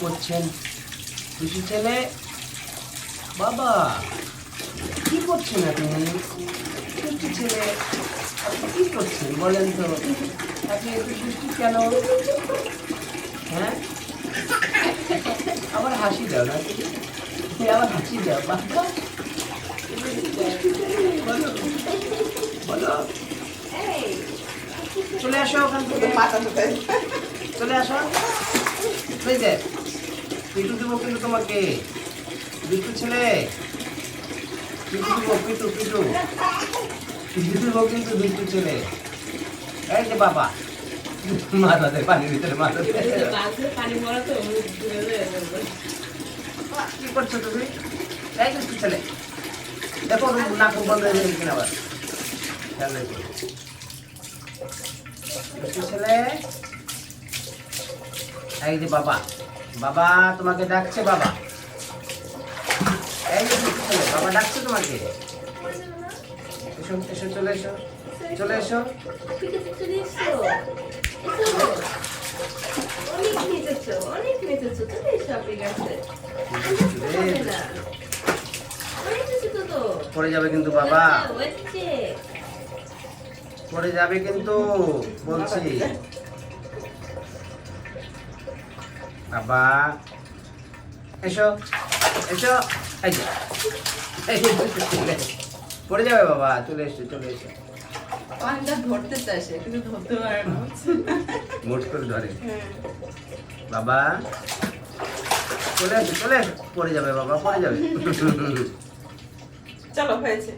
করছেন খুশি ছেলে বাবা কি করছেন আপনি খুশি ছেলে আপনি কি করছেন বলেন তো আপনি একটু খুশি কেন হ্যাঁ আবার হাসি দাও না আবার হাসি দাও বাবা বলো বলো চলে আসো ওখান থেকে চলে আসো এই যে পিটু দেবো কিন্তু তোমাকে পিটু ছেলে পিটু দেবো পিটু পিটু পিটু দেবো কিন্তু পিটু ছেলে এই যে বাবা মাথা দে পানির ভিতরে মাথা দে কি করছো তুমি এই যে ছেলে দেখো নাক বন্ধ হয়ে যাবে কিনা আবার খেয়াল রেখো ছেলে এই যে বাবা বাবা তোমাকে ডাকছে বাবা এই যে ছেলে বাবা ডাকছে তোমাকে এসো এসো চলে এসো চলে এসো পড়ে যাবে কিন্তু বাবা পড়ে যাবে কিন্তু বলছি বাবা এসো এসো এই যে পড়ে যাবে বাবা চলে এসো চলে এসো পানিটা ধরতে চাইছে কিন্তু ধরতে পারে না মোট করে ধরে বাবা চলে এসো পড়ে যাবে বাবা পড়ে যাবে চলো হয়েছে